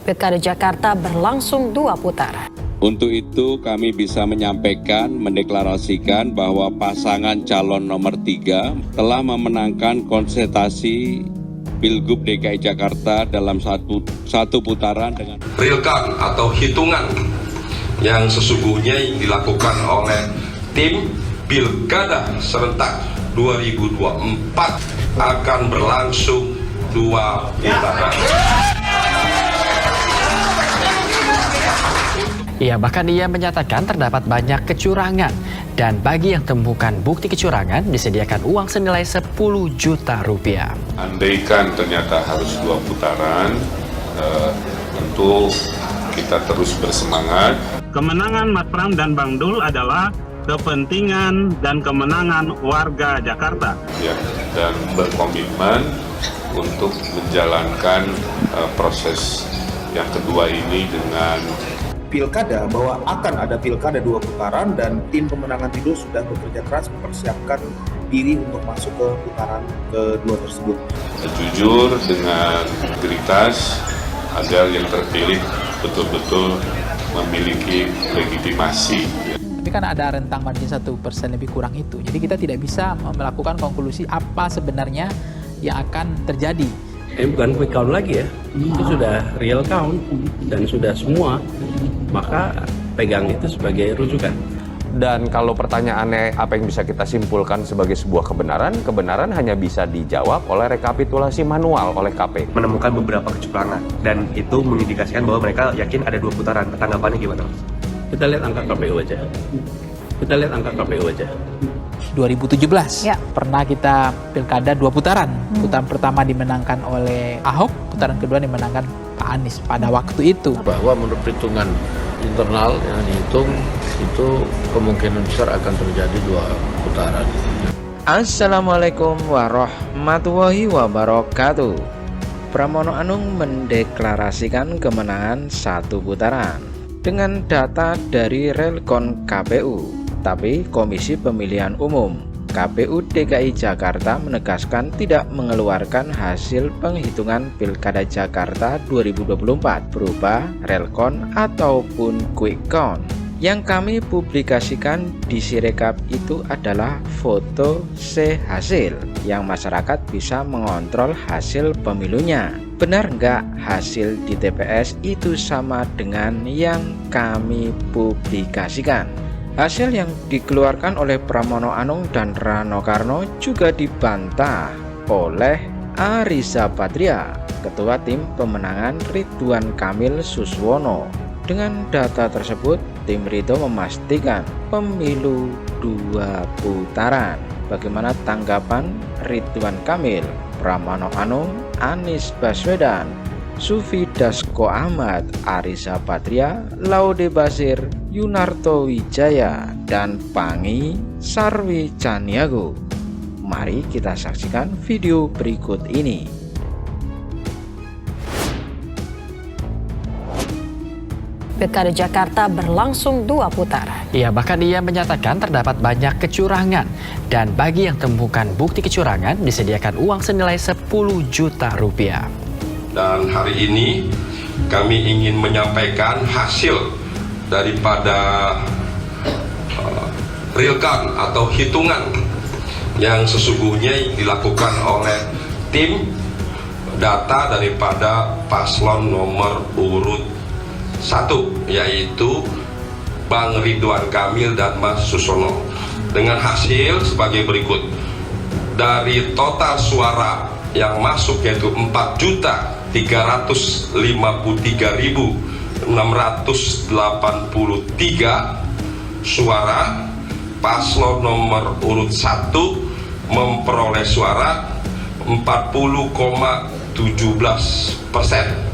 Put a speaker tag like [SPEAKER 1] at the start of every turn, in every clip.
[SPEAKER 1] Pilkada Jakarta berlangsung 2 putaran.
[SPEAKER 2] Untuk itu kami bisa menyampaikan, mendeklarasikan bahwa pasangan calon nomor 3 telah memenangkan konsultasi Pilgub DKI Jakarta dalam satu putaran dengan
[SPEAKER 3] real count atau hitungan yang sesungguhnya dilakukan oleh tim Pilkada serentak 2024 akan berlangsung 2 putaran.
[SPEAKER 4] Ia bahkan menyatakan terdapat banyak kecurangan dan bagi yang temukan bukti kecurangan disediakan uang senilai 10 juta rupiah.
[SPEAKER 5] Andaikan ternyata harus 2 putaran, tentu kita terus bersemangat.
[SPEAKER 6] Kemenangan Mas Pram dan Bang Dul adalah kepentingan dan kemenangan warga Jakarta.
[SPEAKER 5] Ya, dan berkomitmen untuk menjalankan proses yang kedua ini dengan
[SPEAKER 7] pilkada, bahwa akan ada pilkada 2 putaran dan tim pemenangan Tidul sudah bekerja keras mempersiapkan diri untuk masuk ke putaran kedua tersebut.
[SPEAKER 5] Jujur dengan integritas agar yang terpilih betul-betul memiliki legitimasi.
[SPEAKER 8] Tapi kan ada rentang margin 1% lebih kurang itu. Jadi kita tidak bisa melakukan konklusi apa sebenarnya yang akan terjadi.
[SPEAKER 9] Bukan quick count lagi ya, itu sudah real count dan sudah semua, maka pegang itu sebagai rujukan.
[SPEAKER 10] Dan kalau pertanyaannya apa yang bisa kita simpulkan sebagai sebuah kebenaran, kebenaran hanya bisa dijawab oleh rekapitulasi manual oleh KP.
[SPEAKER 11] Menemukan beberapa kecurangan dan itu mengindikasikan bahwa mereka yakin ada 2 putaran. Tanggapannya gimana?
[SPEAKER 9] Kita lihat angka KPU aja.
[SPEAKER 8] 2017 pernah kita pilkada 2 putaran. Putaran pertama dimenangkan oleh Ahok, putaran kedua dimenangkan Pak Anies pada waktu itu.
[SPEAKER 12] Bahwa menurut perhitungan internal yang dihitung itu kemungkinan besar akan terjadi 2 putaran.
[SPEAKER 13] Assalamualaikum warahmatullahi wabarakatuh. Pramono Anung mendeklarasikan kemenangan 1 putaran dengan data dari Relkon KPU. Tapi Komisi Pemilihan Umum KPU DKI Jakarta menegaskan tidak mengeluarkan hasil penghitungan Pilkada Jakarta 2024 berupa relkon ataupun quick count. Yang kami publikasikan di Sirekap itu adalah foto hasil yang masyarakat bisa mengontrol hasil pemilunya. Benar nggak hasil di TPS itu sama dengan yang kami publikasikan? Hasil yang dikeluarkan oleh Pramono Anung dan Rano Karno juga dibantah oleh Arissa Patria, Ketua Tim Pemenangan Ridwan Kamil Suswono. Dengan data tersebut, tim Ridho memastikan pemilu 2 putaran. Bagaimana tanggapan Ridwan Kamil, Pramono Anung, Anies Baswedan, Sufi Dasko Ahmad, Arissa Patria, Laude Basir, Yunarto Wijaya, dan Pangi Sarwi Caniago? Mari kita saksikan video berikut ini.
[SPEAKER 1] Pilkada Jakarta berlangsung 2 putaran.
[SPEAKER 4] Ia bahkan menyatakan terdapat banyak kecurangan dan bagi yang temukan bukti kecurangan disediakan uang senilai 10 juta rupiah.
[SPEAKER 3] Dan hari ini kami ingin menyampaikan hasil daripada real count atau hitungan yang sesungguhnya dilakukan oleh tim data daripada paslon nomor urut 1, yaitu Bang Ridwan Kamil dan Mas Susono, dengan hasil sebagai berikut. Dari total suara yang masuk yaitu 4.353.683 suara, paslon nomor urut 1 memperoleh suara 40,17%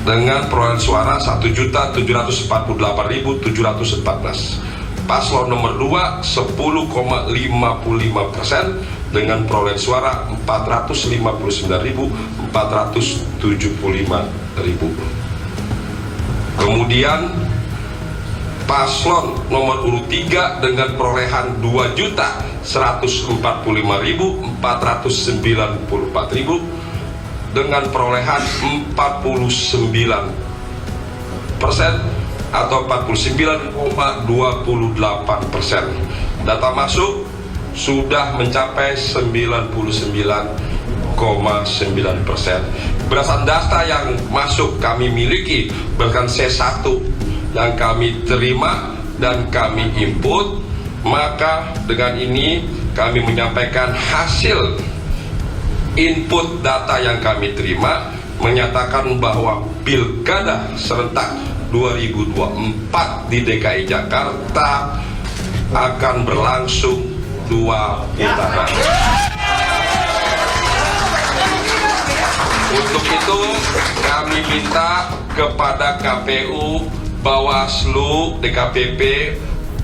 [SPEAKER 3] dengan perolehan suara 1.748.714. Paslon nomor 2 10,55% dengan perolehan suara 459.475.000. Kemudian paslon nomor urut 3 dengan perolehan 2.145.494.000 dengan perolehan 49% atau 49,28%. Data masuk sudah mencapai 99,9%. Berdasarkan data yang masuk kami miliki, bahkan C1 yang kami terima dan kami input, maka dengan ini kami menyampaikan hasil input data yang kami terima menyatakan bahwa Pilkada serentak 2024 di DKI Jakarta akan berlangsung 2 putaran. Untuk itu kami minta kepada KPU, Bawaslu, DKPP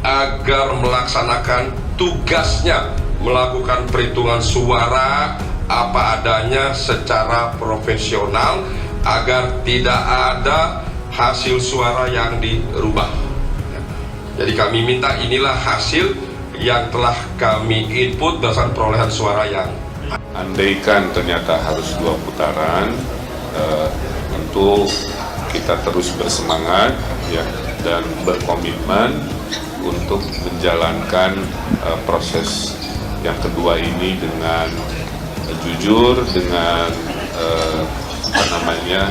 [SPEAKER 3] agar melaksanakan tugasnya melakukan perhitungan suara apa adanya secara profesional agar tidak ada hasil suara yang dirubah. Jadi kami minta inilah hasil yang telah kami input berdasarkan perolehan suara yang
[SPEAKER 5] andaikan ternyata harus 2 putaran, tentu kita terus bersemangat ya dan berkomitmen untuk menjalankan proses yang kedua ini dengan jujur, dengan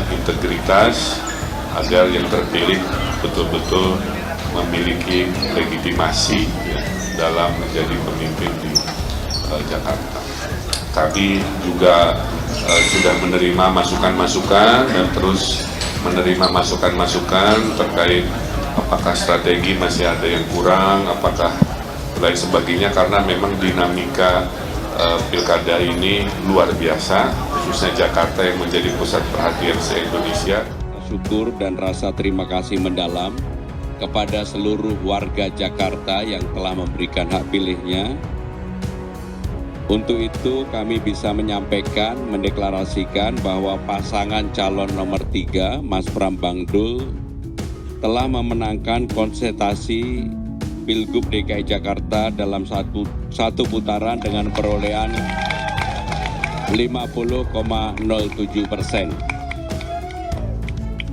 [SPEAKER 5] integritas, agar yang terpilih betul-betul memiliki legitimasi ya, dalam menjadi pemimpin di Jakarta. Kami juga sudah menerima masukan-masukan dan terus menerima masukan-masukan terkait apakah strategi masih ada yang kurang, apakah lain sebagainya, karena memang dinamika pilkada ini luar biasa, khususnya Jakarta yang menjadi pusat perhatian se-Indonesia.
[SPEAKER 2] Syukur dan rasa terima kasih mendalam kepada seluruh warga Jakarta yang telah memberikan hak pilihnya. Untuk itu kami bisa menyampaikan, mendeklarasikan bahwa pasangan calon nomor 3, Mas Pram Bangdul, telah memenangkan konsentrasi Pilgub DKI Jakarta dalam satu putaran dengan perolehan 50,07%.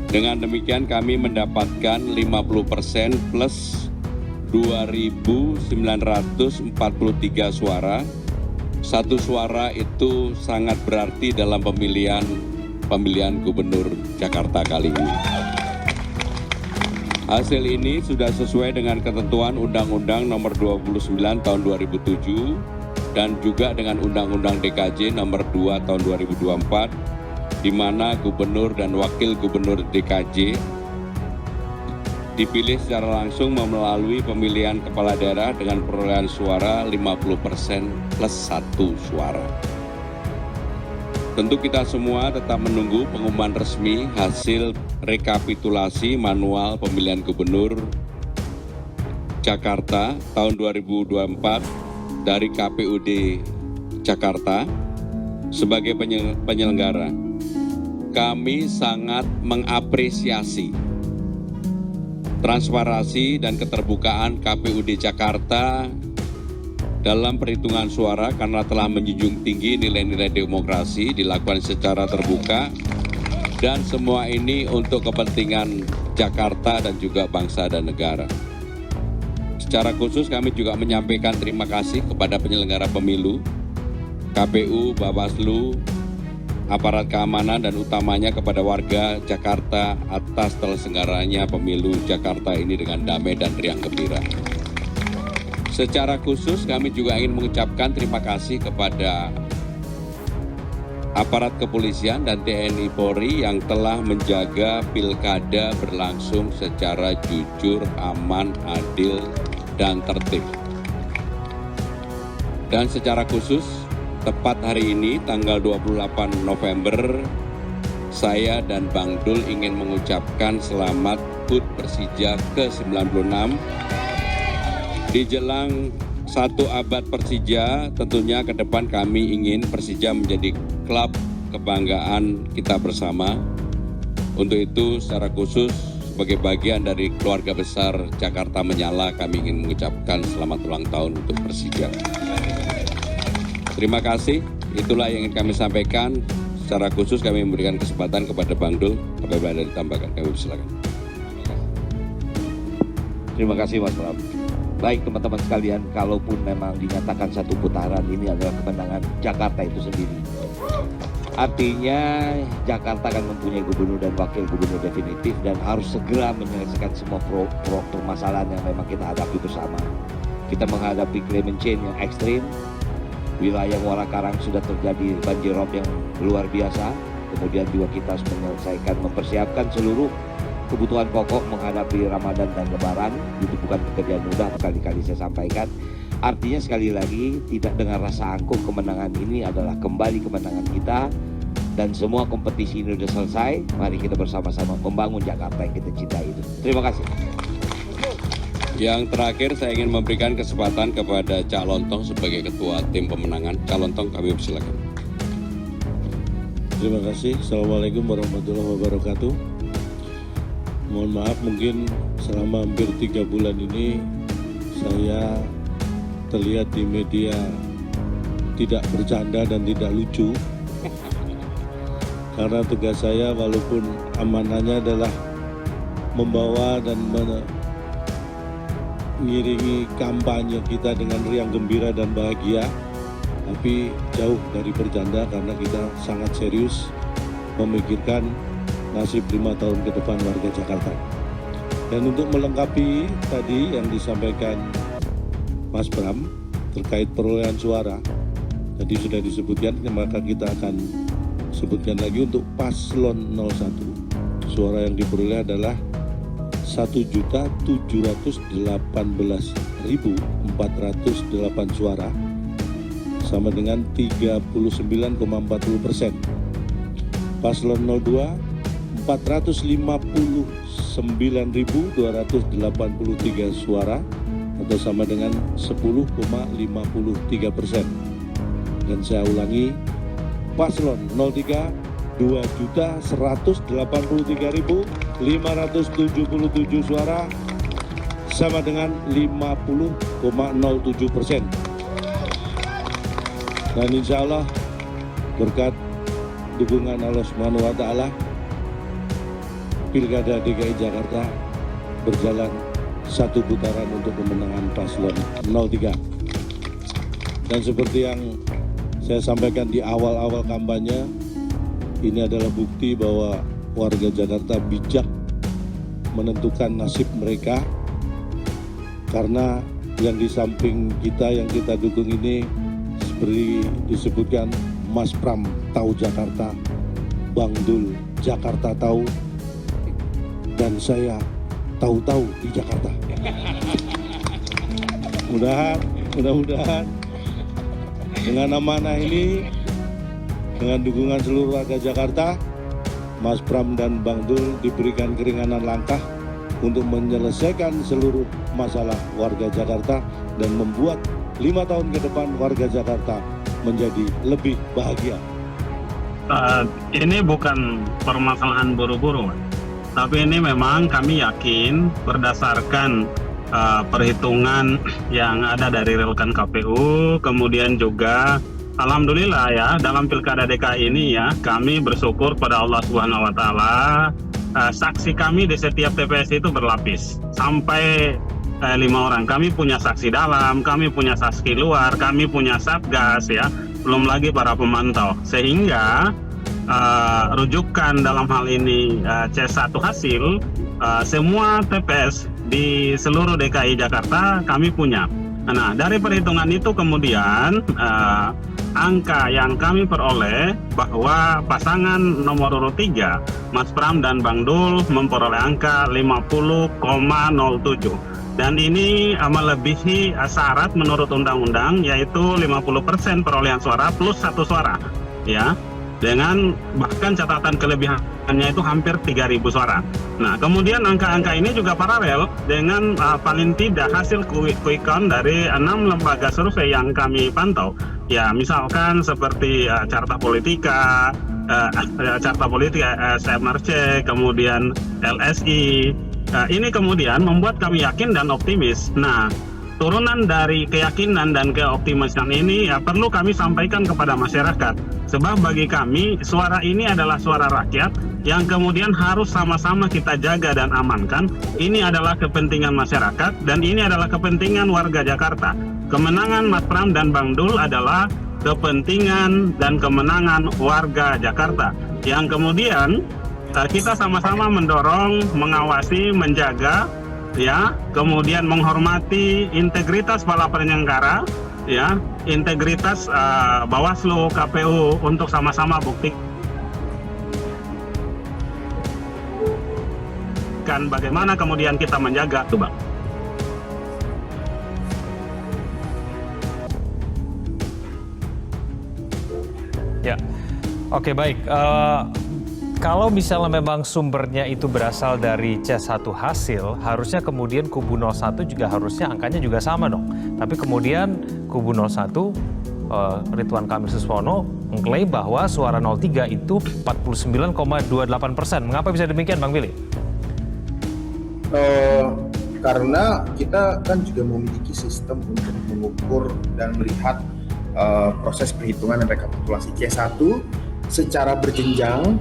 [SPEAKER 2] Dengan demikian kami mendapatkan 50% plus 2.943 suara. Satu suara itu sangat berarti dalam pemilihan gubernur Jakarta kali ini. Hasil ini sudah sesuai dengan ketentuan Undang-Undang Nomor 29 Tahun 2007 dan juga dengan Undang-Undang DKJ Nomor 2 Tahun 2024, di mana gubernur dan wakil gubernur DKJ dipilih secara langsung melalui pemilihan kepala daerah dengan perolehan suara 50% plus 1 suara. Tentu kita semua tetap menunggu pengumuman resmi hasil rekapitulasi manual pemilihan gubernur Jakarta tahun 2024 dari KPUD Jakarta. Sebagai penyelenggara, kami sangat mengapresiasi transparansi dan keterbukaan KPUD Jakarta dalam perhitungan suara karena telah menjunjung tinggi nilai-nilai demokrasi, dilakukan secara terbuka, dan semua ini untuk kepentingan Jakarta dan juga bangsa dan negara. Secara khusus kami juga menyampaikan terima kasih kepada penyelenggara pemilu, KPU, Bawaslu, aparat keamanan, dan utamanya kepada warga Jakarta atas terselenggaranya pemilu Jakarta ini dengan damai dan riang gembira. Secara khusus kami juga ingin mengucapkan terima kasih kepada aparat kepolisian dan TNI Polri yang telah menjaga pilkada berlangsung secara jujur, aman, adil, dan tertib. Dan secara khusus tepat hari ini, tanggal 28 November, saya dan Bang Dul ingin mengucapkan selamat HUT Persija ke-96. Di jelang 1 abad Persija, tentunya ke depan kami ingin Persija menjadi klub kebanggaan kita bersama. Untuk itu, secara khusus, sebagai bagian dari keluarga besar Jakarta Menyala, kami ingin mengucapkan selamat ulang tahun untuk Persija. Terima kasih, itulah yang ingin kami sampaikan. Secara khusus kami memberikan kesempatan kepada Bang Dul, apabila ada ditambahkan, kami silakan.
[SPEAKER 14] Terima kasih Mas Pram. Baik teman-teman sekalian, kalaupun memang dinyatakan satu putaran, ini adalah kemenangan Jakarta itu sendiri. Artinya Jakarta akan mempunyai gubernur dan wakil gubernur definitif dan harus segera menyelesaikan semua permasalahan yang memang kita hadapi bersama. Kita menghadapi climate change yang ekstrim, wilayah Muara Karang sudah terjadi banjir rob yang luar biasa, kemudian juga kita harus menyelesaikan, mempersiapkan seluruh kebutuhan pokok menghadapi Ramadan dan Lebaran. Itu bukan pekerjaan mudah, berkali-kali saya sampaikan. Artinya sekali lagi, tidak dengan rasa angkuh, kemenangan ini adalah kembali kemenangan kita dan semua kompetisi ini sudah selesai. Mari kita bersama-sama membangun Jakarta yang kita cintai itu. Terima kasih.
[SPEAKER 2] Yang terakhir saya ingin memberikan kesempatan kepada Cak Lontong sebagai ketua tim pemenangan. Cak Lontong, kami persilakan.
[SPEAKER 15] Terima kasih. Assalamualaikum warahmatullahi wabarakatuh. Mohon maaf, mungkin selama hampir 3 bulan ini saya terlihat di media tidak bercanda dan tidak lucu. Karena tugas saya walaupun amanahnya adalah membawa dan mengiringi kampanye kita dengan riang gembira dan bahagia, tapi jauh dari bercanda karena kita sangat serius memikirkan nasib 5 tahun ke depan warga Jakarta. Dan untuk melengkapi tadi yang disampaikan Mas Pram terkait perolehan suara, tadi sudah disebutkan, maka kita akan sebutkan lagi untuk paslon 01. Suara yang diperoleh adalah 1.718.408 suara, sama dengan 39,40%. Paslon 02 459.283 suara atau sama dengan 10,53%. Dan saya ulangi, paslon 03 2.183.577 suara sama dengan 50,07%. Dan insya Allah berkat dukungan Allah Subhanahu wa Ta'ala, Pilkada DKI Jakarta berjalan satu putaran untuk kemenangan paslon 03. Dan seperti yang saya sampaikan di awal-awal kampanye, ini adalah bukti bahwa warga Jakarta bijak menentukan nasib mereka, karena yang di samping kita yang kita dukung ini seperti disebutkan, Mas Pram tahu Jakarta, Bang Dul Jakarta tahu, dan saya tahu-tahu di Jakarta. Mudah-mudahan dengan amanah ini, dengan dukungan seluruh warga Jakarta, Mas Pram dan Bang Dul diberikan keringanan langkah untuk menyelesaikan seluruh masalah warga Jakarta dan membuat 5 tahun ke depan warga Jakarta menjadi lebih bahagia.
[SPEAKER 6] Ini bukan permasalahan buru-buru, tapi ini memang kami yakin berdasarkan perhitungan yang ada dari rekan KPU, kemudian juga alhamdulillah ya, dalam Pilkada DKI ini ya, kami bersyukur pada Allah Subhanahu wa Ta'ala, saksi kami di setiap TPS itu berlapis sampai 5 orang. Kami punya saksi dalam, kami punya saksi luar, kami punya satgas ya, belum lagi para pemantau, sehingga rujukan dalam hal ini C1 hasil semua TPS di seluruh DKI Jakarta kami punya. Nah, dari perhitungan itu kemudian angka yang kami peroleh bahwa pasangan nomor urut 3 Mas Pram dan Bang Dul memperoleh angka 50,07, dan ini melebihi syarat menurut undang-undang, yaitu 50% perolehan suara plus 1 suara ya, dengan bahkan catatan kelebihannya itu hampir 3.000 suara. Nah, kemudian angka-angka ini juga paralel dengan paling tidak hasil quick count dari 6 lembaga survei yang kami pantau. Ya, misalkan seperti Carta Politika, SMRC, kemudian LSI. Ini kemudian membuat kami yakin dan optimis. Nah, turunan dari keyakinan dan keoptimisan ini ya perlu kami sampaikan kepada masyarakat. Sebab bagi kami suara ini adalah suara rakyat yang kemudian harus sama-sama kita jaga dan amankan. Ini adalah kepentingan masyarakat dan ini adalah kepentingan warga Jakarta. Kemenangan Mas Pram dan Bang Dul adalah kepentingan dan kemenangan warga Jakarta. Yang kemudian kita sama-sama mendorong, mengawasi, menjaga, ya, kemudian menghormati integritas para penyelenggara, ya, integritas Bawaslu, KPU untuk sama-sama buktikan bagaimana kemudian kita menjaga itu, Bang.
[SPEAKER 16] Ya, oke, baik. Kalau misalnya memang sumbernya itu berasal dari C1 hasil, harusnya kemudian kubu 01 juga harusnya angkanya juga sama dong. Tapi kemudian kubu 01, Ridwan Kamil Suswono mengklaim bahwa suara 03 itu 49,28%. Mengapa bisa demikian, Bang Billy?
[SPEAKER 7] Karena kita kan juga memiliki sistem untuk mengukur dan melihat proses perhitungan dan rekapitulasi C1 secara berjenjang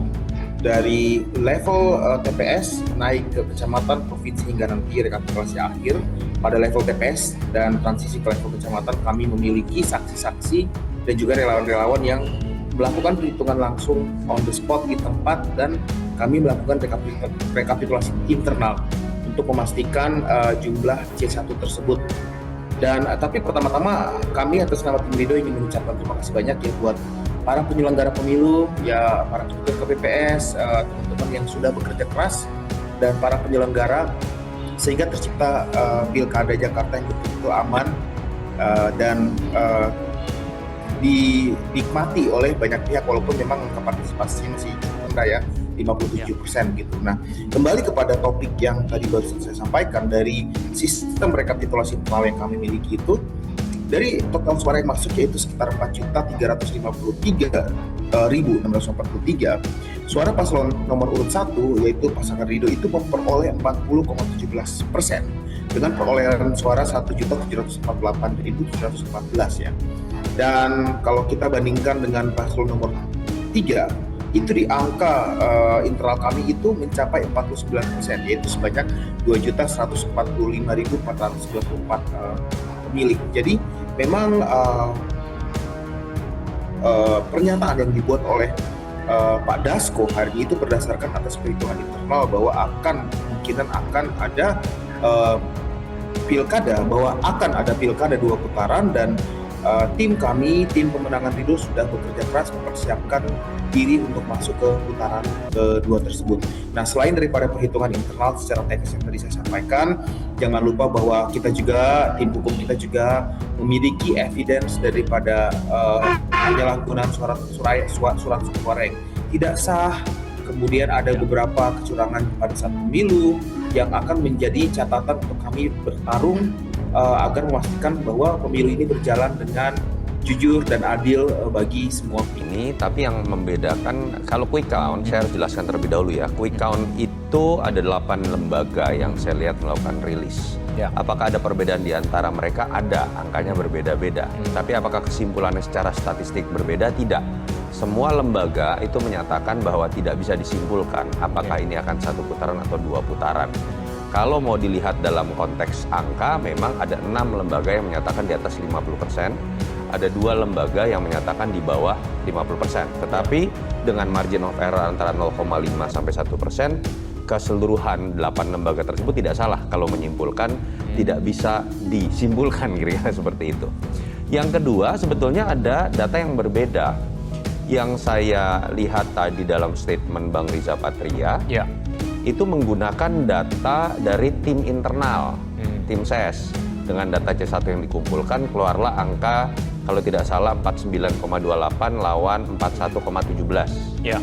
[SPEAKER 7] dari level TPS naik ke kecamatan, provinsi hingga nanti rekapitulasi akhir. Pada level TPS dan transisi ke level kecamatan kami memiliki saksi-saksi dan juga relawan-relawan yang melakukan perhitungan langsung on the spot di tempat, dan kami melakukan rekapitulasi internal untuk memastikan jumlah C1 tersebut. Dan tapi pertama-tama kami atas nama tim Rido ingin mengucapkan terima kasih banyak ya buat para penyelenggara pemilu, ya para petugas KPPS, teman-teman yang sudah bekerja keras, dan para penyelenggara sehingga tercipta Pilkada Jakarta yang betul-betul aman dan dinikmati oleh banyak pihak, walaupun memang angka partisipasi masih cukup rendah ya, 57% gitu. Nah, kembali kepada topik yang tadi baru saya sampaikan, dari sistem rekapitulasi internal yang kami miliki itu, dari total suara yang masuk yaitu sekitar 4.353.643, suara paslon nomor urut 1 yaitu pasangan Ridho itu memperoleh 40,17% dengan perolehan suara 1.748.714 ya. Dan kalau kita bandingkan dengan paslon nomor 3, itu di angka internal kami itu mencapai 49%, yaitu sebanyak 2.145.494 pemilih. Jadi memang pernyataan yang dibuat oleh Pak Dasko hari itu berdasarkan atas perhitungan internal bahwa kemungkinan akan ada pilkada, bahwa akan ada pilkada 2 putaran, dan tim kami, tim pemenangan Ridho sudah bekerja keras mempersiapkan diri untuk masuk ke putaran kedua tersebut. Nah, selain daripada perhitungan internal secara teknis yang tadi saya sampaikan, jangan lupa bahwa kita juga, tim hukum kita juga memiliki evidence daripada penyalahgunaan surat suara yang tidak sah. Kemudian ada beberapa kecurangan pada saat pemilu yang akan menjadi catatan untuk kami bertarung agar memastikan bahwa pemilu ini berjalan dengan jujur dan adil bagi semua
[SPEAKER 10] ini. Tapi yang membedakan, kalau quick count, saya harus jelaskan terlebih dahulu ya. Quick count itu ada 8 lembaga yang saya lihat melakukan rilis. Ya. Apakah ada perbedaan di antara mereka? Ada, angkanya berbeda-beda. Tapi apakah kesimpulannya secara statistik berbeda? Tidak. Semua lembaga itu menyatakan bahwa tidak bisa disimpulkan apakah ini akan 1 putaran atau 2 putaran. Kalau mau dilihat dalam konteks angka, memang ada 6 lembaga yang menyatakan di atas 50%, ada 2 lembaga yang menyatakan di bawah 50%. Tetapi dengan margin of error antara 0,5 sampai 1%, keseluruhan 8 lembaga tersebut tidak salah kalau menyimpulkan tidak bisa disimpulkan, kira-kira seperti itu. Yang kedua, sebetulnya ada data yang berbeda yang saya lihat tadi dalam statement Bang Riza Patria. Ya. Itu menggunakan data dari tim internal, tim SES. Dengan data C1 yang dikumpulkan, keluarlah angka, kalau tidak salah 49,28 lawan 41,17. Ya.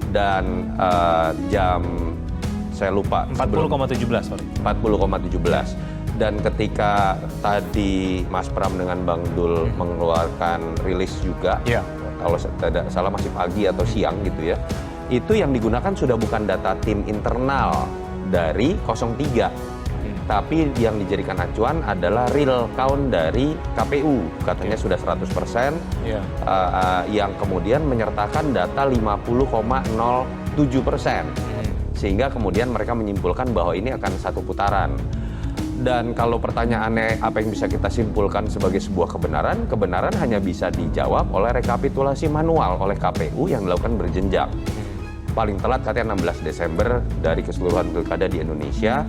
[SPEAKER 10] Dan jam, saya lupa.
[SPEAKER 16] 40,17, sorry.
[SPEAKER 10] 40,17. Dan ketika tadi Mas Pram dengan Bang Dul mengeluarkan rilis juga, kalau tidak salah masih pagi atau siang gitu ya, itu yang digunakan sudah bukan data tim internal dari 03, Tapi yang dijadikan acuan adalah real count dari KPU, katanya sudah 100%, yang kemudian menyertakan data 50,07%. Sehingga kemudian mereka menyimpulkan bahwa ini akan satu putaran. Dan kalau pertanyaannya apa yang bisa kita simpulkan sebagai sebuah kebenaran, kebenaran hanya bisa dijawab oleh rekapitulasi manual oleh KPU yang dilakukan berjenjang. Paling telat katanya 16 Desember dari keseluruhan pilkada di Indonesia.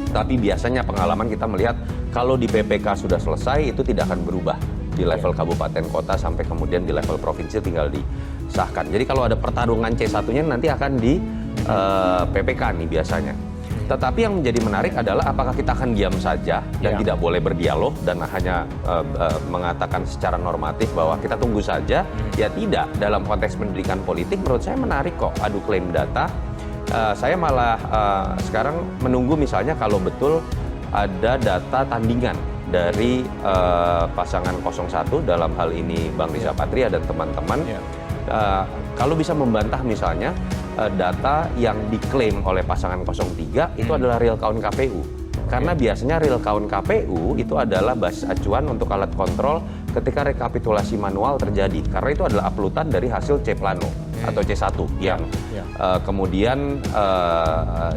[SPEAKER 10] Tapi biasanya pengalaman kita melihat kalau di PPK sudah selesai itu tidak akan berubah di level kabupaten kota sampai kemudian di level provinsi tinggal disahkan. Jadi kalau ada pertarungan C1-nya nanti akan di PPK nih biasanya. Tetapi yang menjadi menarik adalah apakah kita akan diam saja dan tidak boleh berdialog dan hanya mengatakan secara normatif bahwa kita tunggu saja? Ya tidak. Dalam konteks pendidikan politik menurut saya menarik kok adu klaim data. Saya malah sekarang menunggu misalnya kalau betul ada data tandingan dari pasangan 01 dalam hal ini Bang Riza Patria dan teman-teman. Kalau bisa membantah misalnya data yang diklaim oleh pasangan 03 itu adalah real count KPU. Karena biasanya real count KPU itu adalah basis acuan untuk alat kontrol ketika rekapitulasi manual terjadi. Karena itu adalah uploadan dari hasil C plano atau C1 yang kemudian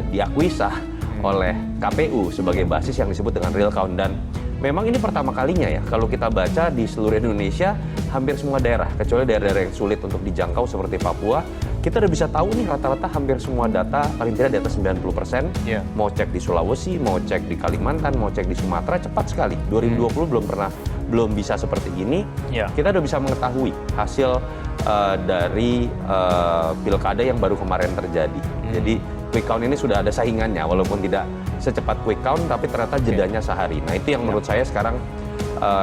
[SPEAKER 10] diakui sah oleh KPU sebagai basis yang disebut dengan real count. Dan memang ini pertama kalinya ya kalau kita baca di seluruh Indonesia hampir semua daerah kecuali daerah-daerah yang sulit untuk dijangkau seperti Papua, kita udah bisa tahu nih rata-rata hampir semua data paling tidak di atas 90%. Mau cek di Sulawesi, mau cek di Kalimantan, mau cek di Sumatera cepat sekali. 2020 belum bisa seperti ini. Kita udah bisa mengetahui hasil dari pilkada yang baru kemarin terjadi. Jadi quick count ini sudah ada saingannya walaupun tidak secepat quick count tapi ternyata jedanya sehari. Nah itu yang menurut saya sekarang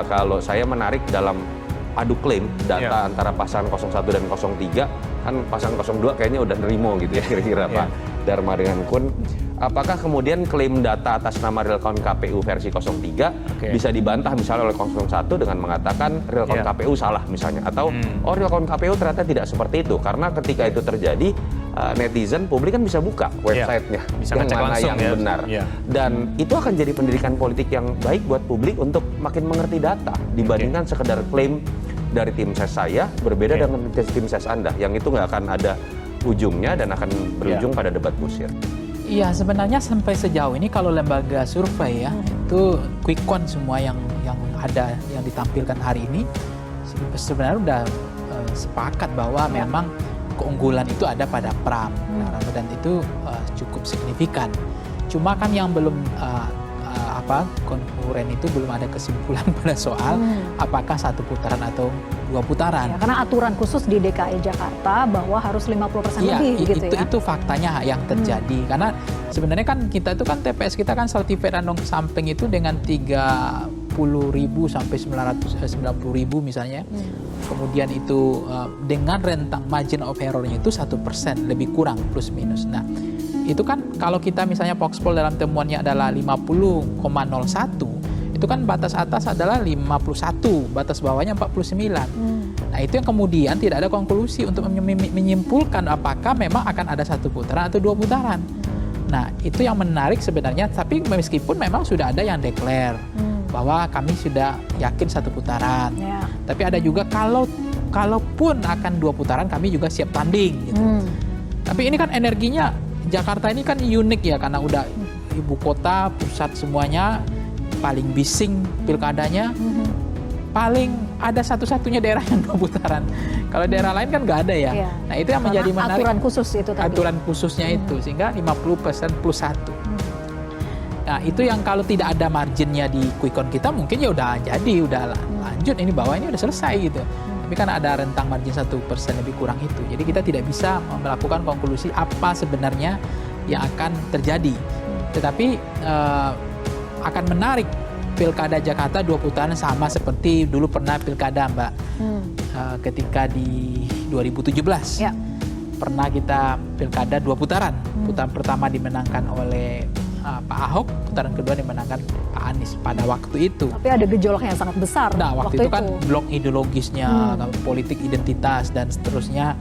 [SPEAKER 10] kalau saya menarik dalam adu klaim data antara pasangan 01 dan 03, kan pasangan 02 kayaknya udah nerimo gitu ya kira-kira Pak Dharma dengan Kun. Apakah kemudian klaim data atas nama real count KPU versi 03 bisa dibantah misalnya oleh 01 dengan mengatakan real count KPU salah misalnya, atau real count KPU ternyata tidak seperti itu, karena ketika itu terjadi netizen publik kan bisa buka websitenya yang mana yang benar, dan itu akan jadi pendidikan politik yang baik buat publik untuk makin mengerti data dibandingkan sekedar klaim dari tim ses saya berbeda dengan tim ses Anda yang itu nggak akan ada ujungnya dan akan berujung pada debat kusir.
[SPEAKER 8] Iya, sebenarnya sampai sejauh ini kalau lembaga survei ya itu quick count semua yang ada yang ditampilkan hari ini sebenarnya udah sepakat bahwa memang keunggulan itu ada pada Pram dan itu cukup signifikan. Cuma kan yang belum konkuren itu belum ada kesimpulan pada soal apakah satu putaran atau dua putaran.
[SPEAKER 17] Karena aturan khusus di DKI Jakarta bahwa harus 50% lebih gitu ya. Itu
[SPEAKER 8] faktanya yang terjadi. Karena sebenarnya kan kita itu kan TPS kita kan certificate random sampling itu dengan 30.000 sampai 990.000 misalnya. Kemudian itu dengan rentang margin of error-nya itu 1% lebih kurang plus minus. Nah, itu kan kalau kita misalnya Voxpol dalam temuannya adalah 50,01, itu kan batas atas adalah 51, batas bawahnya 49. Nah itu yang kemudian tidak ada konklusi untuk menyimpulkan apakah memang akan ada satu putaran atau dua putaran. Nah itu yang menarik sebenarnya, tapi meskipun memang sudah ada yang declare bahwa kami sudah yakin satu putaran, tapi ada juga kalaupun akan dua putaran kami juga siap tanding gitu. Tapi ini kan energinya Jakarta ini kan unik ya, karena udah ibu kota, pusat semuanya, paling bising pilkadanya, paling ada satu-satunya daerah yang dua putaran. Kalau daerah lain kan nggak ada ya. Nah itu yang menjadi menarik.
[SPEAKER 17] Aturan khusus itu tadi.
[SPEAKER 8] Aturan khususnya itu, sehingga 50% plus 1. Nah itu yang kalau tidak ada marginnya di quick count kita mungkin ya udah jadi, udah lanjut ini bawah ini udah selesai gitu. Tapi kan ada rentang margin 1% lebih kurang itu. Jadi kita tidak bisa melakukan konklusi apa sebenarnya yang akan terjadi. Tetapi akan menarik pilkada Jakarta dua putaran sama seperti dulu pernah pilkada Mbak. Ketika di 2017 pernah kita pilkada dua putaran. Putaran pertama dimenangkan oleh Pak Ahok, putaran kedua dimenangkan Pak Anies pada waktu itu.
[SPEAKER 17] Tapi ada gejolak yang sangat besar.
[SPEAKER 8] Nah, waktu itu kan blok ideologisnya, politik identitas dan seterusnya,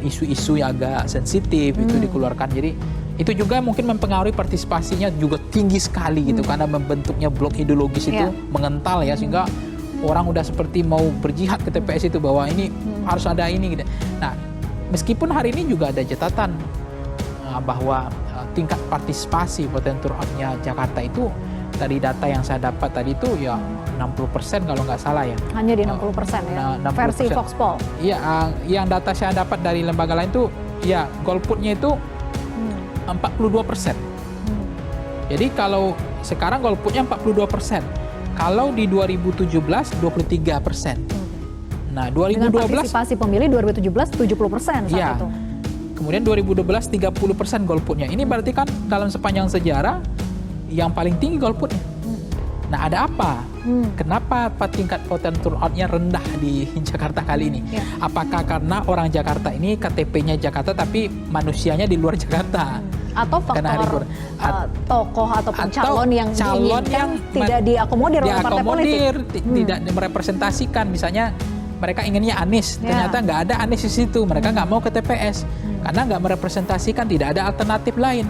[SPEAKER 8] isu-isu yang agak sensitif itu dikeluarkan. Jadi Itu juga mungkin mempengaruhi partisipasinya juga tinggi sekali gitu, karena membentuknya blok ideologis itu mengental ya, sehingga orang udah seperti mau berjihad ke TPS itu bahwa ini harus ada ini gitu. Nah, meskipun hari ini juga ada catatan bahwa tingkat partisipasi voter turnout-nya Jakarta itu dari data yang saya dapat tadi itu ya 60% kalau nggak salah ya.
[SPEAKER 17] Hanya di 60% ya, 60%. Versi Voxpol.
[SPEAKER 8] Iya, yang data saya dapat dari lembaga lain itu ya golputnya itu 42%. Jadi kalau sekarang golputnya 42%. Kalau di 2017 23%. Nah, 2012
[SPEAKER 17] dengan partisipasi pemilih 2017 70% saat itu.
[SPEAKER 8] Kemudian 2012 30% golputnya. Ini berarti kan dalam sepanjang sejarah yang paling tinggi golputnya. Nah, ada apa? Kenapa tingkat voter turnout-nya rendah di Jakarta kali ini? Apakah karena orang Jakarta ini KTP-nya Jakarta tapi manusianya di luar Jakarta?
[SPEAKER 17] Atau faktor tokoh atau calon yang tidak diakomodir oleh partai politik?
[SPEAKER 8] Tidak merepresentasikan. Misalnya mereka inginnya Anies, ternyata nggak ada Anies di situ. Mereka nggak mau ke TPS karena nggak merepresentasikan, tidak ada alternatif lain.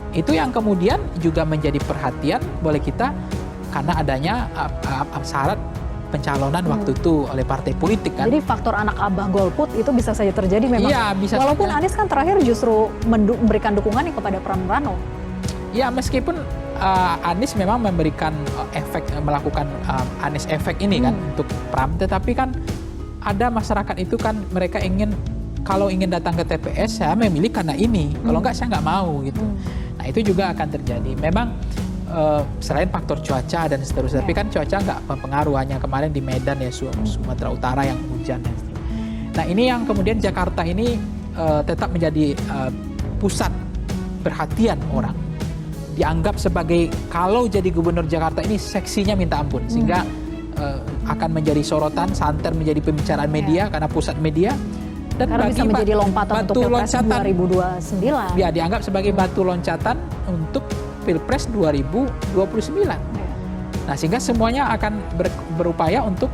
[SPEAKER 8] Itu yang kemudian juga menjadi perhatian boleh kita karena adanya syarat pencalonan waktu itu oleh partai politik kan.
[SPEAKER 17] Jadi faktor anak abah golput itu bisa saja terjadi memang.
[SPEAKER 8] Iya, bisa.
[SPEAKER 17] Walaupun Anies kan terakhir justru memberikan dukungan kepada Pramurano.
[SPEAKER 8] Ya, meskipun Anies memang memberikan efek, melakukan Anies efek ini kan untuk Pram, tetapi kan ada masyarakat itu kan mereka ingin, kalau ingin datang ke TPS saya memilih karena ini, kalau enggak saya nggak mau gitu. Nah, itu juga akan terjadi. Memang selain faktor cuaca dan seterusnya, tapi kan cuaca nggak mempengaruhi, hanya kemarin di Medan ya, Sumatera Utara yang hujan dan seterusnya. Nah, ini yang kemudian Jakarta ini tetap menjadi pusat perhatian orang, dianggap sebagai kalau jadi gubernur Jakarta ini seksinya minta ampun, sehingga akan menjadi sorotan, santer menjadi pembicaraan media karena pusat media. Dan
[SPEAKER 17] karena bisa menjadi lompatan untuk Pilpres 2029.
[SPEAKER 8] Ya, dianggap sebagai batu loncatan untuk Pilpres 2029. Nah, sehingga semuanya akan berupaya untuk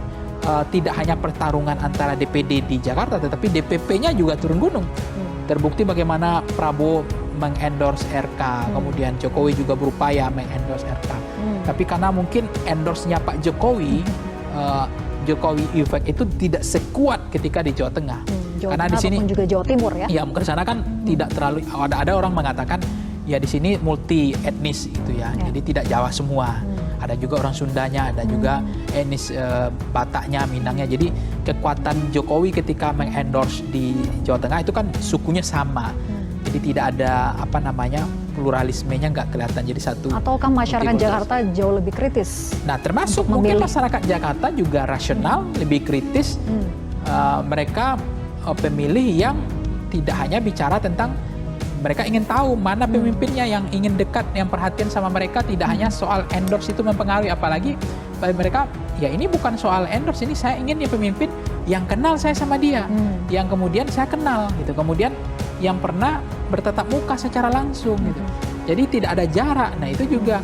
[SPEAKER 8] tidak hanya pertarungan antara DPD di Jakarta, tetapi DPP-nya juga turun gunung. Terbukti bagaimana Prabowo mengendorse RK, kemudian Jokowi juga berupaya mengendorse RK. Tapi karena mungkin endorse-nya Pak Jokowi, Jokowi effect itu tidak sekuat ketika di Jawa Tengah.
[SPEAKER 17] Karena di sini juga Jawa Timur ya.
[SPEAKER 8] Ya, mungkin sana kan tidak terlalu, ada orang mengatakan ya di sini multi etnis gitu ya. Jadi tidak Jawa semua. Ada juga orang Sundanya, ada juga etnis Bataknya, Minangnya. Jadi kekuatan Jokowi ketika mengendorse di Jawa Tengah itu kan sukunya sama. Jadi tidak ada pluralismenya nggak kelihatan jadi satu.
[SPEAKER 17] Ataukah masyarakat Jakarta jauh lebih kritis?
[SPEAKER 8] Nah, termasuk mungkin masyarakat Jakarta juga rasional, lebih kritis. Mereka pemilih yang tidak hanya bicara tentang mereka ingin tahu mana pemimpinnya yang ingin dekat, yang perhatian sama mereka, tidak hanya soal endorse itu mempengaruhi, apalagi bagi mereka ya ini bukan soal endorse, ini saya ingin pemimpin yang kenal saya sama dia, yang kemudian saya kenal gitu, kemudian yang pernah bertatap muka secara langsung gitu. Jadi tidak ada jarak. Nah, itu juga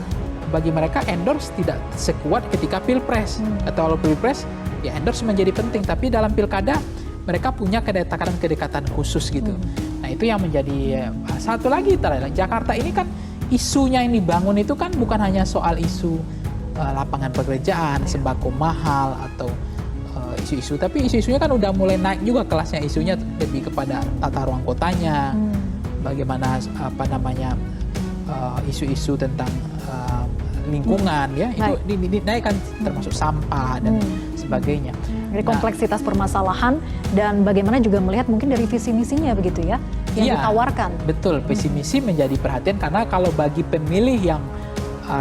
[SPEAKER 8] bagi mereka endorse tidak sekuat ketika Pilpres. Atau kalau Pilpres ya endorse menjadi penting, tapi dalam pilkada mereka punya kedekatan khusus gitu. Nah, itu yang menjadi satu lagi Jakarta ini kan isunya yang dibangun itu kan bukan hanya soal isu lapangan pekerjaan, sembako mahal atau isu-isu, tapi isu-isunya kan udah mulai naik juga kelasnya, isunya lebih kepada tata ruang kotanya, bagaimana isu-isu tentang lingkungan ya, itu dinaikkan, termasuk sampah dan sebagainya.
[SPEAKER 17] Dari kompleksitas permasalahan dan bagaimana juga melihat mungkin dari visi misinya begitu ya yang ditawarkan.
[SPEAKER 8] Betul, visi misi menjadi perhatian karena kalau bagi pemilih yang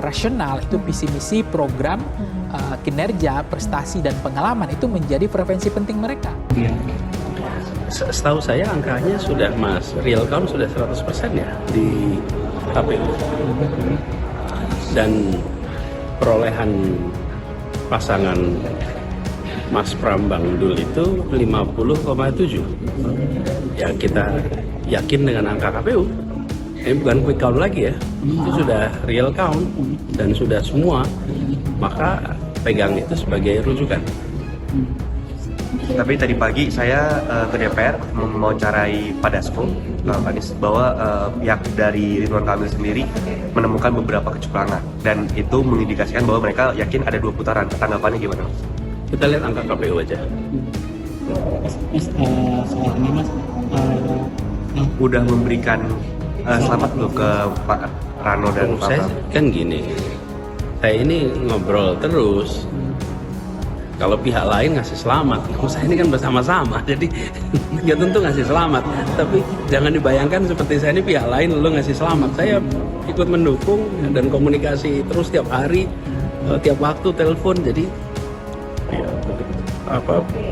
[SPEAKER 8] rasional itu visi misi, program, kinerja, prestasi dan pengalaman itu menjadi preferensi penting mereka.
[SPEAKER 9] Setahu saya angkanya sudah real count sudah 100% ya di KPU. Dan perolehan pasangan Mas Pram Bang Dul itu 50,7. Ya, kita yakin dengan angka KPU. Ini bukan quick count lagi ya. Itu sudah real count dan sudah semua. Maka pegang itu sebagai rujukan.
[SPEAKER 11] Tapi tadi pagi saya ke DPR mewawancarai Pak Dasko, Pak Anies, bahwa pihak dari Ridwan Kamil sendiri menemukan beberapa kecurangan dan itu mengindikasikan bahwa mereka yakin ada 2 putaran. Tanggapannya gimana?
[SPEAKER 9] Kita lihat angka KPU aja.
[SPEAKER 18] Soal ini Mas,
[SPEAKER 11] udah memberikan selamat loh ke Pak Rano dan Pak
[SPEAKER 9] Saya kan gini, saya ini ngobrol terus. Kalau pihak lain ngasih selamat, saya ini kan bersama-sama, jadi ya tentu ngasih selamat. Tapi jangan dibayangkan seperti saya ini pihak lain lalu ngasih selamat. Saya ikut mendukung dan komunikasi terus tiap hari, tiap waktu telepon. Jadi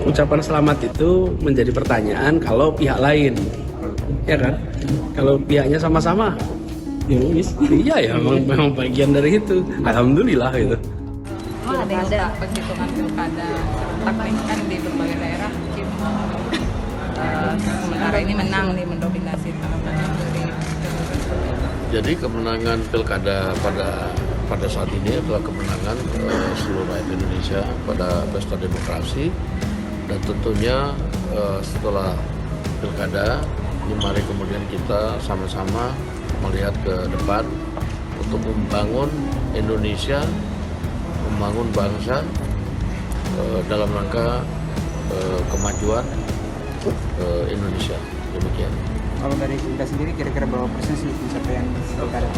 [SPEAKER 9] ucapan selamat itu menjadi pertanyaan kalau pihak lain, ya kan? Kalau pihaknya sama-sama, iya ya memang bagian dari itu. Alhamdulillah gitu.
[SPEAKER 19] Ada penghitungan pilkada serentak kan di berbagai daerah, mungkin sementara ini menang nih, mendominasi dari.
[SPEAKER 12] Jadi kemenangan pilkada pada saat ini adalah kemenangan seluruh rakyat Indonesia pada pesta demokrasi, dan tentunya setelah pilkada, mari kemudian kita sama-sama melihat ke depan untuk membangun Indonesia, membangun bangsa dalam rangka kemajuan Indonesia. Demikian.
[SPEAKER 18] Kalau dari kita sendiri kira-kira berapa persen sih pencapaian pilkada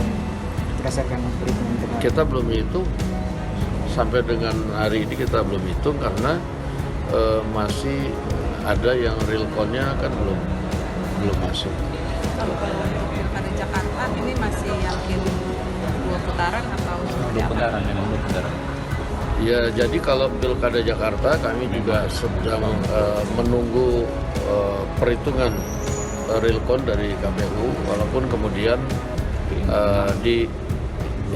[SPEAKER 18] berdasarkan perhitungan internal?
[SPEAKER 12] Kita belum hitung, sampai dengan hari ini kita belum hitung karena masih ada yang real count-nya kan belum masuk.
[SPEAKER 19] Kalau pilkada Jakarta ini masih yakin 2 putaran atau seperti apa?
[SPEAKER 12] 2 putaran. Ya, jadi kalau pilkada Jakarta kami juga sedang menunggu perhitungan real count dari KPU, walaupun kemudian di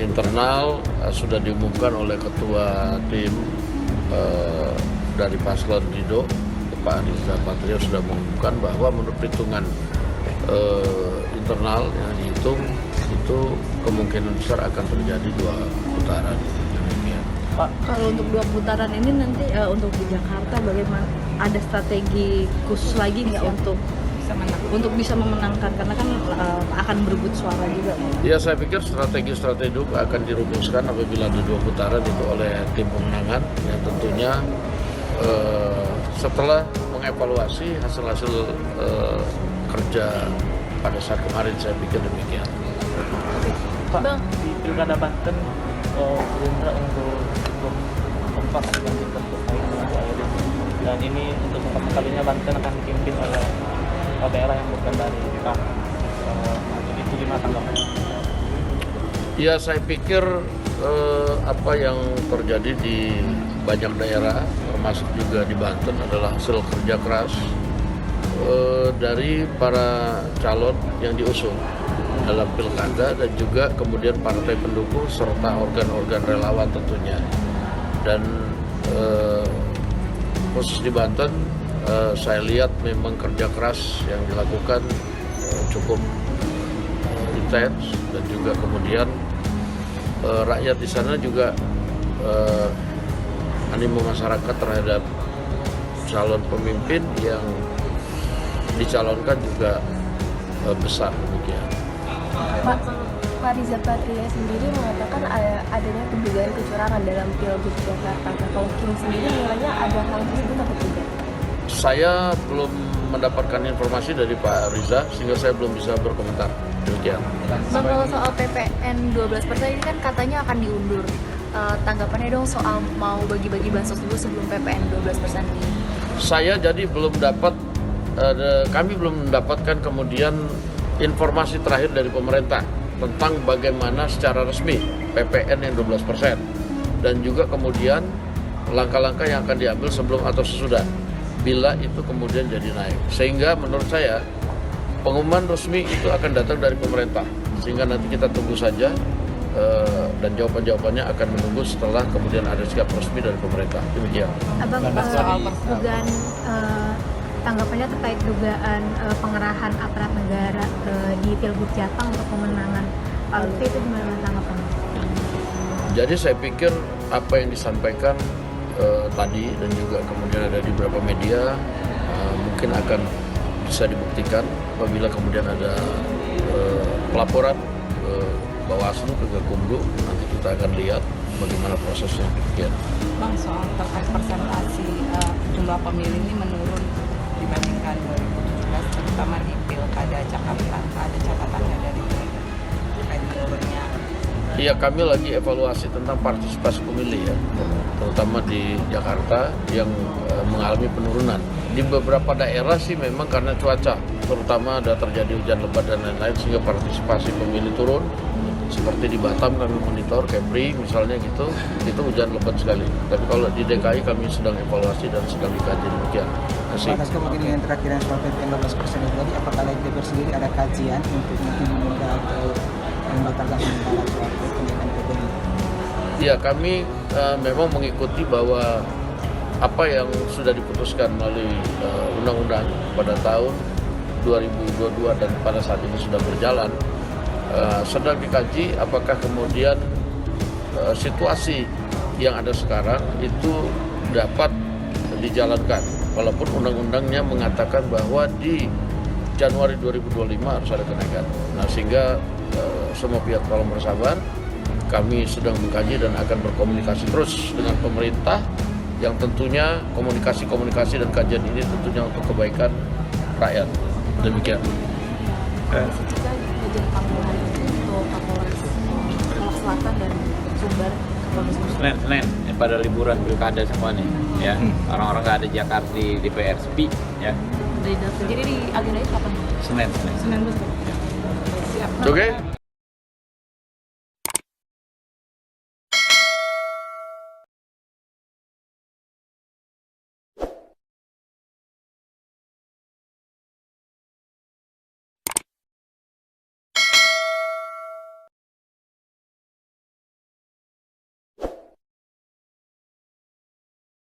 [SPEAKER 12] internal sudah diumumkan oleh ketua tim dari paslon Dido, Pak Riza Patria, sudah mengumumkan bahwa menurut perhitungan internal yang dihitung itu kemungkinan besar akan terjadi 2 putaran.
[SPEAKER 20] Pak, kalau untuk 2 putaran ini nanti untuk di Jakarta bagaimana? Ada strategi khusus lagi nggak untuk bisa memenangkan, karena kan akan berebut suara juga.
[SPEAKER 12] Ya, saya pikir strategi-strategi itu akan dirumuskan apabila ada 2 putaran itu oleh tim pemenangan yang tentunya setelah mengevaluasi hasil-hasil kerja pada saat kemarin, saya pikir demikian.
[SPEAKER 18] Pak, di Pilkada Banten, Gerindra untuk kompak dibandingkan bersaing dengan Pak Erik, dan ini untuk pertama kalinya Banten akan dipimpin oleh daerah yang bukan dari PKK. Itu gimana tanggapannya?
[SPEAKER 12] Ya, saya pikir apa yang terjadi di banyak daerah, termasuk juga di Banten, adalah hasil kerja keras dari para calon yang diusung dalam pilkada dan juga kemudian partai pendukung serta organ-organ relawan tentunya. Dan khusus di Banten, saya lihat memang kerja keras yang dilakukan cukup intens, dan juga kemudian rakyat di sana juga animo masyarakat terhadap calon pemimpin yang dicalonkan juga besar demikian.
[SPEAKER 21] Pak Riza Patria sendiri mengatakan adanya dugaan kecurangan dalam Pilgub Jakarta. Kalau Kim sendiri nilainya ada hal tersebut atau tidak?
[SPEAKER 12] Saya belum mendapatkan informasi dari Pak Riza sehingga saya belum bisa berkomentar. Demikian.
[SPEAKER 21] Bang, kalau soal PPN 12% ini kan katanya akan diundur. Tanggapannya dong soal mau bagi-bagi bansos dulu sebelum PPN 12% ini.
[SPEAKER 12] Saya jadi belum dapat, kami belum mendapatkan kemudian informasi terakhir dari pemerintah tentang bagaimana secara resmi PPN yang 12% dan juga kemudian langkah-langkah yang akan diambil sebelum atau sesudah bila itu kemudian jadi naik. Sehingga menurut saya pengumuman resmi itu akan datang dari pemerintah, sehingga nanti kita tunggu saja dan jawaban-jawabannya akan menunggu setelah kemudian ada sikap resmi dari pemerintah. Demikian.
[SPEAKER 21] Abang, soal dugaan tanggapannya terkait dugaan pengerahan aparat negara di Pilgub Jateng untuk pemenangan Pak Lutfi, itu gimana tanggapannya?
[SPEAKER 12] Jadi saya pikir apa yang disampaikan tadi dan juga kemudian ada di beberapa media, mungkin akan bisa dibuktikan apabila kemudian ada pelaporan ke Bawaslu, ke Gakumdu, nanti kita akan lihat bagaimana prosesnya.
[SPEAKER 19] Bang, soal terkait persentase jumlah pemilih ini menurun dibandingkan 2017, terutama di Pilkada Jakarta, ada catatannya dari terkait menurunnya?
[SPEAKER 12] Iya, kami lagi evaluasi tentang partisipasi pemilih ya, terutama di Jakarta yang mengalami penurunan. Di beberapa daerah sih memang karena cuaca, terutama ada terjadi hujan lebat dan lain-lain sehingga partisipasi pemilih turun. Seperti di Batam kami monitor, Kepri misalnya gitu, itu hujan lebat sekali. Tapi kalau di DKI kami sedang evaluasi dan sedang dikaji demikian.
[SPEAKER 13] Pak Dasko, mungkin yang terakhir yang soal PPN 12% itu tadi, apakah DPR sendiri ada kajian untuk mungkin menunda atau membatalkan sementara soal kenaikan PPN?
[SPEAKER 12] Ya, kami memang mengikuti bahwa apa yang sudah diputuskan melalui undang-undang pada tahun 2022 dan pada saat ini sudah berjalan, sedang dikaji apakah kemudian situasi yang ada sekarang itu dapat dijalankan. Walaupun undang-undangnya mengatakan bahwa di Januari 2025 harus ada kenaikan. Nah, sehingga semua pihak tolong bersabar. Kami sedang mengkaji dan akan berkomunikasi terus dengan pemerintah yang tentunya komunikasi dan kajian ini tentunya untuk kebaikan rakyat. Demikian.
[SPEAKER 20] Selatan dan Sumber
[SPEAKER 22] Senin pada liburan pilkada semua nih ya, orang-orang nggak ada Jakarta di DPR sepi ya.
[SPEAKER 20] Jadi di agendanya kapan?
[SPEAKER 22] Senin
[SPEAKER 20] betul. Siap.
[SPEAKER 12] Oke.